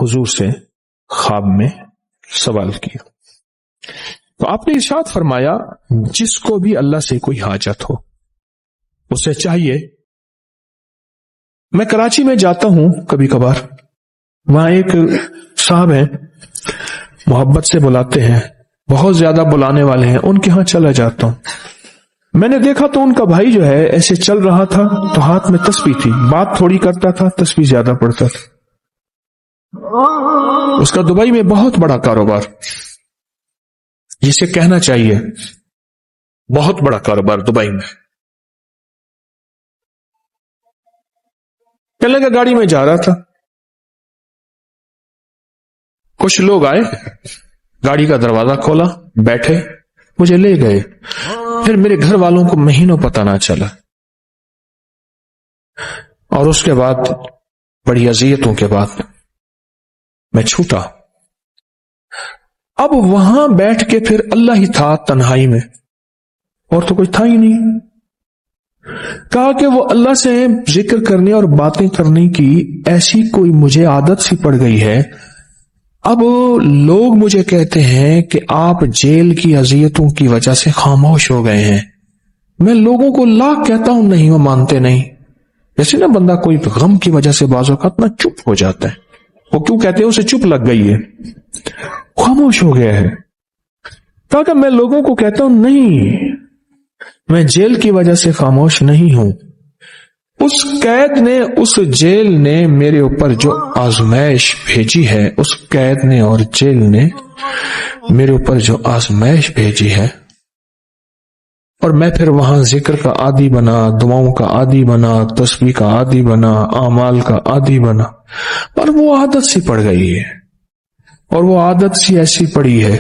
حضور سے خواب میں سوال کیا. تو آپ نے ارشاد فرمایا جس کو بھی اللہ سے کوئی حاجت ہو اسے چاہیے. میں کراچی میں جاتا ہوں کبھی کبھار, وہاں ایک صاحب ہیں, محبت سے بلاتے ہیں, بہت زیادہ بلانے والے ہیں, ان کے ہاں چلا جاتا ہوں. میں نے دیکھا تو ان کا بھائی جو ہے ایسے چل رہا تھا تو ہاتھ میں تسبیح تھی, بات تھوڑی کرتا تھا, تسبیح زیادہ پڑھتا تھا. اس کا دبئی میں بہت بڑا کاروبار, جسے کہنا چاہیے بہت بڑا کاروبار دبئی میں. کہنے لگا گاڑی میں جا رہا تھا, کچھ لوگ آئے, گاڑی کا دروازہ کھولا, بیٹھے, مجھے لے گئے. پھر میرے گھر والوں کو مہینوں پتہ نہ چلا, اور اس کے بعد بڑی اذیتوں کے بعد میں چھوٹا. اب وہاں بیٹھ کے پھر اللہ ہی تھا تنہائی میں, اور تو کچھ تھا ہی نہیں. کہا کہ وہ اللہ سے ذکر کرنے اور باتیں کرنے کی ایسی کوئی مجھے عادت سی پڑ گئی ہے. اب لوگ مجھے کہتے ہیں کہ آپ جیل کی اذیتوں کی وجہ سے خاموش ہو گئے ہیں. میں لوگوں کو لاکھ کہتا ہوں, نہیں, وہ مانتے نہیں. جیسے نا بندہ کوئی غم کی وجہ سے بعض اوقات نا چپ ہو جاتا ہے, وہ کیوں کہتے ہیں اسے چپ لگ گئی ہے, خاموش ہو گیا ہے. کہا کہ میں لوگوں کو کہتا ہوں نہیں, میں جیل کی وجہ سے خاموش نہیں ہوں. اس قید نے, اس جیل نے میرے اوپر جو آزمائش بھیجی ہے, اس قید نے اور جیل نے میرے اوپر جو آزمائش بھیجی ہے, اور میں پھر وہاں ذکر کا عادی بنا, دعاؤں کا عادی بنا, تسبیح کا عادی بنا, اعمال کا عادی بنا, اور وہ عادت سی پڑ گئی ہے. اور وہ عادت سی ایسی پڑی ہے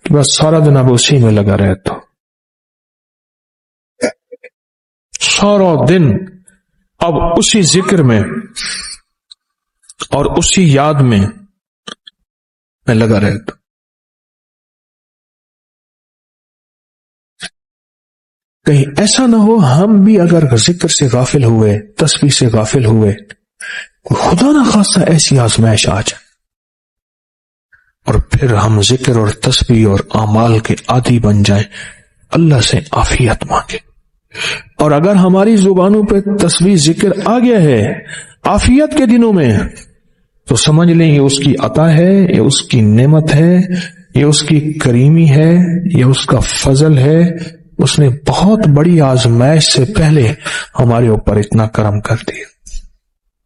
کہ بس سارا دن اب اسی میں لگا رہتا ہوں, سارا دن اب اسی ذکر میں اور اسی یاد میں لگا رہتا. کہیں ایسا نہ ہو ہم بھی اگر ذکر سے غافل ہوئے, تسبیح سے غافل ہوئے, خدا نہ خواستہ ایسی آزمائش آ جائے, اور پھر ہم ذکر اور تسبیح اور اعمال کے عادی بن جائیں, اللہ سے عافیت مانگے. اور اگر ہماری زبانوں پہ تسبیح ذکر آ گیا ہے عافیت کے دنوں میں, تو سمجھ لیں یہ اس کی عطا ہے, یہ اس کی نعمت ہے, یہ اس کی کریمی ہے, یہ اس کا فضل ہے. اس نے بہت بڑی آزمائش سے پہلے ہمارے اوپر اتنا کرم کر دیا,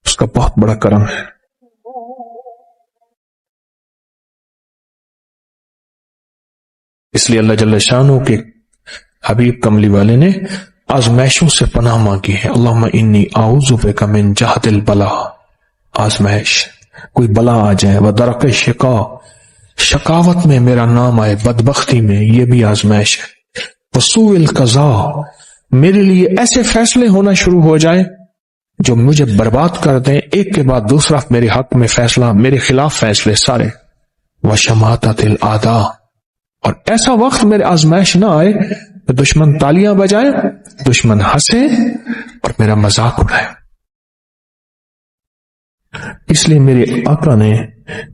اس کا بہت بڑا کرم ہے. اس لیے اللہ جل شانہ کے حبیب کملی والے نے آزمائشوں سے پناہ مانگی ہے. اللہم انی اعوذ بک من جہد البلاء, آزمائش, کوئی بلا آ جائے, ودرک الشقاء, شقاوت میں میرا نام آئے, بدبختی میں, یہ بھی آزمائش ہے. وسوء القضاء, میرے لیے ایسے فیصلے ہونا شروع ہو جائیں جو مجھے برباد کر دیں, ایک کے بعد دوسرا میرے حق میں فیصلہ, میرے خلاف فیصلے سارے. وشماتۃ الاعداء, اور ایسا وقت میرے آزمائش نہ آئے تو دشمن تالیاں بجائے, دشمن ہنسے اور میرا مذاق اڑائے. اس لیے میرے آقا نے,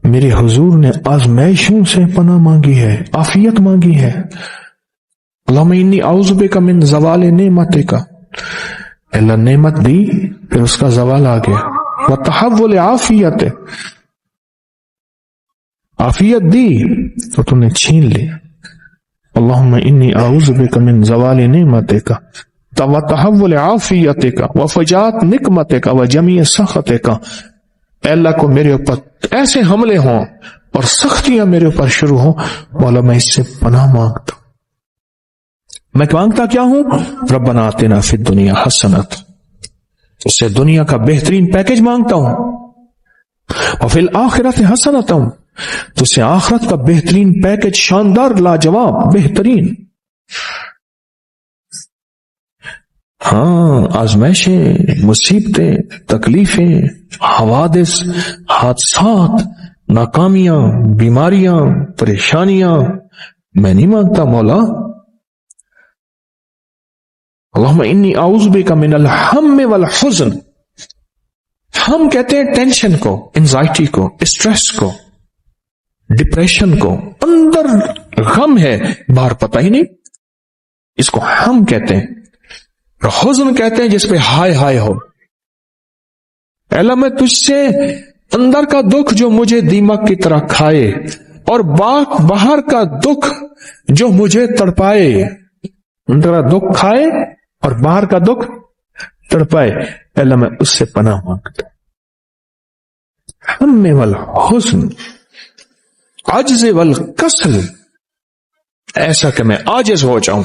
میرے حضور نے آزمائشوں سے پناہ مانگی ہے, عافیت مانگی ہے. اللہم انی اعوذ بک من زوال نعمتک, اللہ نعمت دی پھر اس کا زوال آ گیا. وتحول عافیت, عافیت دی تو تم نے چھین لی. اللہم انی اعوذ بک من زوال نعمتک وتحول عافیتک وفجاءت نقمتک وجمیع سخطک. اے اللہ کو میرے اوپر ایسے حملے ہوں اور سختیاں میرے اوپر شروع ہوں, مولا میں اس سے پناہ مانگتا ہوں. میں مانگتا کیا ہوں؟ ربنا آتنا فی الدنیا حسنۃ, اس سے دنیا کا بہترین پیکج مانگتا ہوں. وفی الآخرۃ حسنۃ, تو اس سے آخرت کا بہترین پیکج, شاندار, لاجواب, بہترین. ہاں, آزمائشیں, مصیبتیں, تکلیفیں, حوادث, حادثات, ناکامیاں, بیماریاں, پریشانیاں, میں نہیں مانگتا مولا. اللہم انی اعوذ بک من الہم والحزن, हम कहते हैं टेंशन को, एंजाइटी को, स्ट्रेस को, डिप्रेशन को, अंदर गम है बाहर पता ही नहीं, इसको हम कहते हैं। और हुज़्न कहते हैं जिस पे हाय हाय हो। अल्लाह मैं तुझसे अंदर का दुख जो मुझे दीमक की तरह खाए और बाहर का दुख जो मुझे तड़पाए, अंदर का दुख खाए और बाहर का दुख तड़पाए, अल्लाह मैं उससे पनाह मांगता। हम्मे वल हुज़्न आजिज़ वल कसल, ऐसा कि मैं आजिज़ हो जाऊं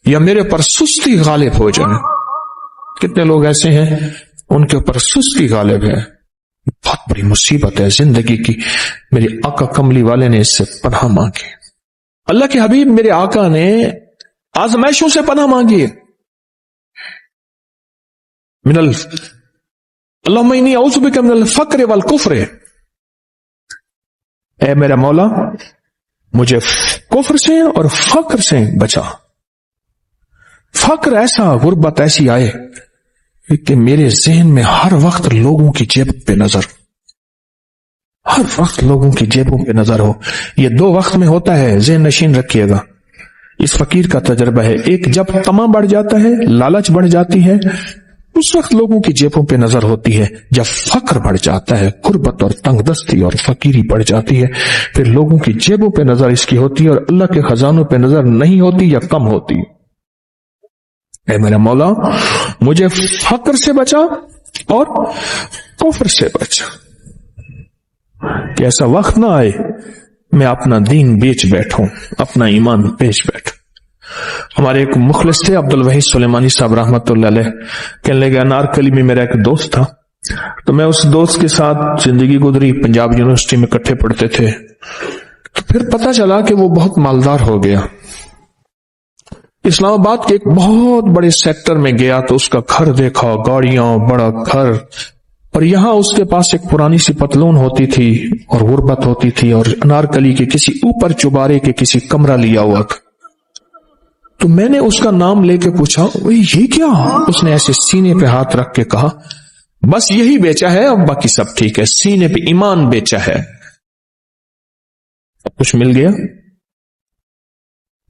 या मेरे पर सुस्ती गालिब हो जाए। कितने लोग ऐसे हैं उनके ऊपर सुस्ती गालिब है। बहुत बड़ी मुसीबत है जिंदगी की। मेरे आका कमली वाले ने इससे पनाह मांगी। अल्लाह के हबीब मेरे आका ने आजमाइशों से पनाह मांगी है। मिनल अल्लाहुम्मा इन्नी औज़ु बिका मिनल फ़क्र वल कुफ्र, ऐ मेरा मौला मुझे कुफ्र से और फक्र से बचा। फक्र ऐसा, गुर्बत ऐसी आए कि मेरे ज़हन में हर वक्त लोगों की जेब पे नजर, हर वक्त लोगों की जेबों पे नजर हो। ये दो वक्त में होता है, ज़हन नशीन रखिएगा। इस फकीर का तजर्बा है, एक जब तमा बढ़ जाता है, लालच बढ़ जाती है, उस वक्त लोगों की जेबों पे नजर होती है। जब फक्र बढ़ जाता है, गुर्बत और तंगदस्ती और फकीरी बढ़ जाती है, फिर लोगों की जेबों पे नजर इसकी होती है और अल्लाह के खजानों पे नजर नहीं होती या कम होती। ऐ मेरा मौला मुझे फक्र से बचा और कुफ्र से बचा, कि ऐसा वक्त ना आए मैं अपना दीन बेच बैठूं, अपना ईमान बेच बैठूं। हमारे एक मुखलिस थे अब्दुल वहीद सुलेमानी साहब रहमतुल्लाह अलैह, कहने लगे अनारकली में मेरा एक दोस्त था, तो मैं उस दोस्त के साथ जिंदगी गुजरी, पंजाब यूनिवर्सिटी में इकट्ठे पढ़ते थे। तो फिर पता चला कि वो बहुत मालदार हो गया। इस्लामाबाद के एक बहुत बड़े सेक्टर में गया तो उसका घर देखा, गाड़ियां, बड़ा घर, और यहां उसके पास एक पुरानी सी पतलून होती थी और गुर्बत होती थी और अनारकली के किसी ऊपर चुबारे के किसी कमरा लिया हुआ था। तो मैंने उसका नाम लेके पूछा, ये क्या? उसने ऐसे सीने पे हाथ रख के कहा, बस यही बेचा है, अब बाकी सब ठीक है, सीने पे ईमान बेचा है। कुछ मिल गया?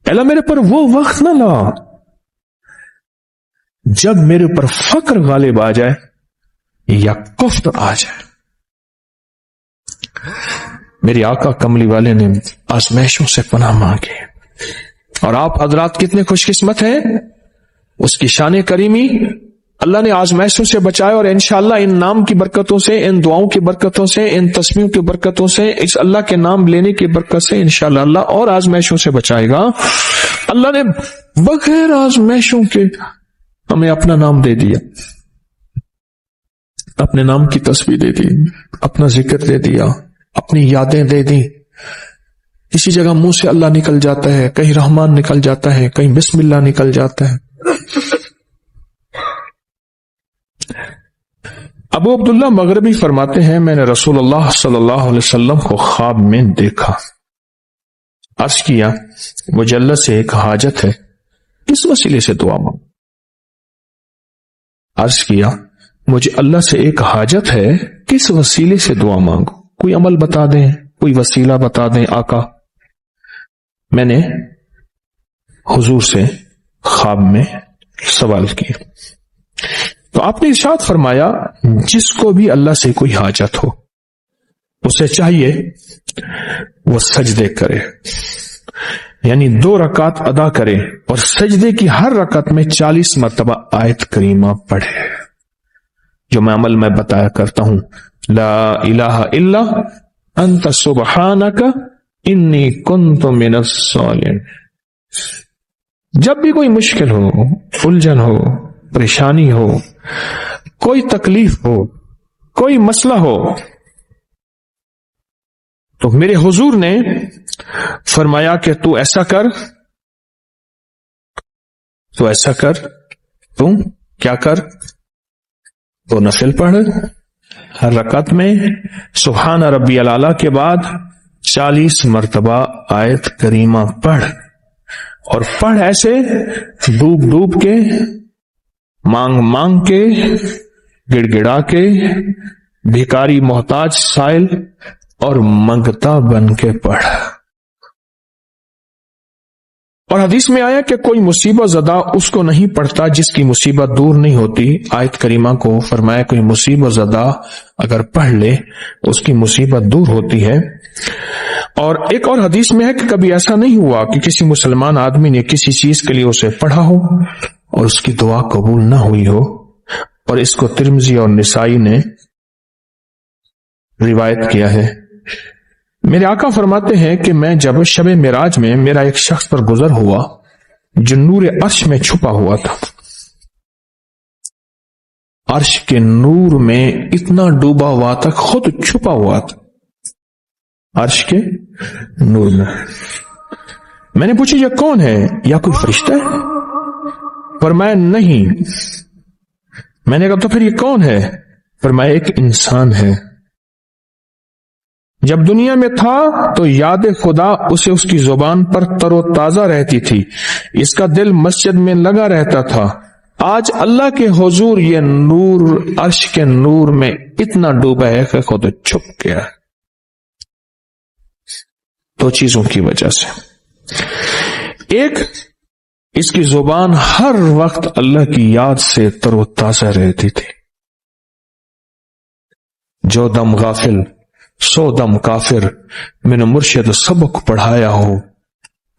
अल्लाह मेरे पर वो वक्त ना ला जब मेरे ऊपर फक्र गालिब आ जाए या कुफ्र आ जाए। मेरे आका कमली वाले ने आजमाइशों से पनाह मांगी, और आप हजरात कितने खुशकिस्मत हैं, उसकी शान करीमी अल्लाह ने आजमाइशों से बचाए। और इंशाअल्लाह इन नाम की बरकतों से, इन दुआओं की बरकतों से, इन तस्बीहों की बरकतों से, इस अल्लाह के नाम लेने की बरकत से इंशाअल्लाह अल्लाह और आजमाइशों से बचाएगा। अल्लाह ने बगैर आजमाइशों के हमें अपना नाम दे दिया, अपने नाम की तस्बीह दे दी, अपना जिक्र दे दिया, अपनी यादें दे दी। किसी जगह मुंह से अल्लाह निकल जाता है, कहीं रहमान निकल जाता है, कहीं बिस्मिल्लाह निकल जाता है। अबू अब्दुल्ला मगरबी फरमाते हैं, मैंने रसूलुल्लाह सल्लल्लाहु अलैहि वसल्लम को ख्वाब में देखा। अर्ज किया, मुझे अल्लाह से एक हाजत है, किस वसीले से दुआ मांगूं? अर्ज किया, मुझे अल्लाह से एक हाजत है, किस वसीले से दुआ मांगूं? कोई अमल बता दें, कोई वसीला बता दें आका। मैंने हुजूर से ख्वाब में सवाल किया, तो आपने इरशाद फरमाया, जिसको भी अल्लाह से कोई हाजत हो उसे चाहिए वो सजदे करे, यानी 2 रकात अदा करे और सजदे की हर रकात में 40 मरतबा आयत करीमा पढ़े, जो मैं अमल में बताया करता हूं, ला इलाहा इल्ला अंत सुबहानका इन्नी कुन्तु मिनस सालिहीन। जब भी कोई मुश्किल हो, उलझन हो, परेशानी हो, कोई तकलीफ हो, कोई मसला हो, तो मेरे हुजूर ने फरमाया कि तू ऐसा कर, तो ऐसा कर, तू क्या कर, तो नफिल पढ़, हर रकात में सुभान रब्बियल आला के बाद 40 मरतबा आयत करीमा पढ़, और पढ़ ऐसे डूब डूब के, मांग मांग के, गिड़गिड़ा के, भिखारी मोहताज साइल और मंगता बन के पढ़। और हदीस में आया कि कोई मुसीबत ज़दा उसको नहीं पड़ता जिसकी मुसीबत दूर नहीं होती। आयत करीमा को फरमाया कोई मुसीबत ज़दा अगर पढ़ ले उसकी मुसीबत दूर होती है। और एक और हदीस में है कि कभी ऐसा नहीं हुआ कि किसी मुसलमान आदमी ने किसी चीज के लिए उसे पढ़ा हो और उसकी दुआ कबूल ना हुई हो। और इसको तिरमिज़ी और निसाई ने रिवायत किया है। मेरे आका फरमाते हैं कि मैं जब शबे मिराज में मेरा एक शख्स पर गुजर हुआ जो नूर अर्श में छुपा हुआ था। अर्श के नूर में इतना डूबा हुआ था, खुद छुपा हुआ था अर्श के नूर में। मैंने पूछा यह कौन है, या कोई फरिश्ता है? फरमाया नहीं। मैंने कहा तो फिर ये कौन है? फरमाया एक इंसान है। जब दुनिया में था तो याद खुदा उसे उसकी जुबान पर तरोताजा रहती थी, इसका दिल मस्जिद में लगा रहता था। आज अल्लाह के हुजूर ये नूर अर्श के नूर में इतना डूबा है कि खुद छुप गया। दो चीजों की वजह से, एक इसकी जुबान हर वक्त अल्लाह की याद से तरोताजा रहती थी। जो दम गाफिल सो दम काफिर, मैंने मुर्शिद सबक पढ़ाया हो।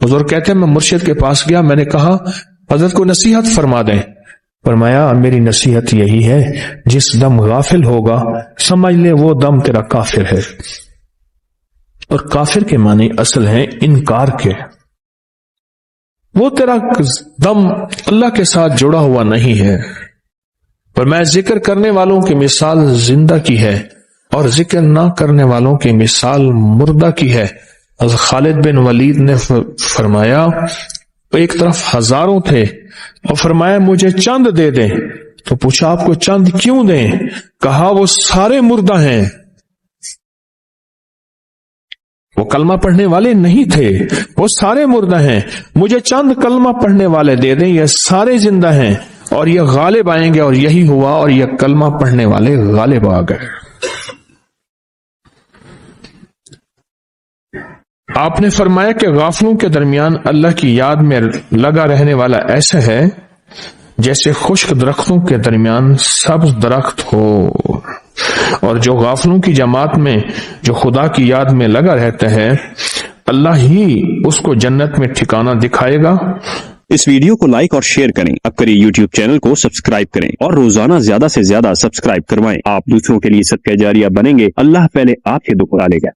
हुजूर कहते हैं मैं मुर्शिद के पास गया, मैंने कहा हजरत को नसीहत फरमा दें। फरमाया मेरी नसीहत यही है, जिस दम गाफिल होगा समझ ले वो दम तेरा काफिर है। और काफिर के माने असल है इनकार के। वो तेरा दम अल्लाह के साथ जुड़ा हुआ नहीं है। पर मैं जिक्र करने वालों की मिसाल जिंदा की है और जिक्र ना करने वालों की मिसाल मुर्दा की है। खालिद बिन वलीद ने फरमाया एक तरफ हजारों थे और फरमाया मुझे चंद दे दें। तो पूछा आपको चंद क्यों दें? कहा वो सारे मुर्दा हैं, वो कलमा पढ़ने वाले नहीं थे, वो सारे मुर्दा हैं। मुझे चंद कलमा पढ़ने वाले दे दें, ये सारे जिंदा हैं और ये गालिब आएंगे। और यही हुआ और ये कलमा पढ़ने वाले गालिब आ गए। आपने फरमाया कि गाफलों के दरमियान अल्लाह की याद में लगा रहने वाला ऐसा है जैसे खुश्क दरख्तों के दरमियान सब्ज दरख्त हो। और जो गाफलों की जमात में जो खुदा की याद में लगा रहता है, अल्लाह ही उसको जन्नत में ठिकाना दिखाएगा। इस वीडियो को लाइक और शेयर करें। अब करिए YouTube चैनल को सब्सक्राइब करें और रोजाना ज्यादा से ज्यादा सब्सक्राइब करवाएं। आप दूसरों के लिए सदका जारिया बनेंगे। अल्लाह पहले आपके दुख उड़ा लेगा।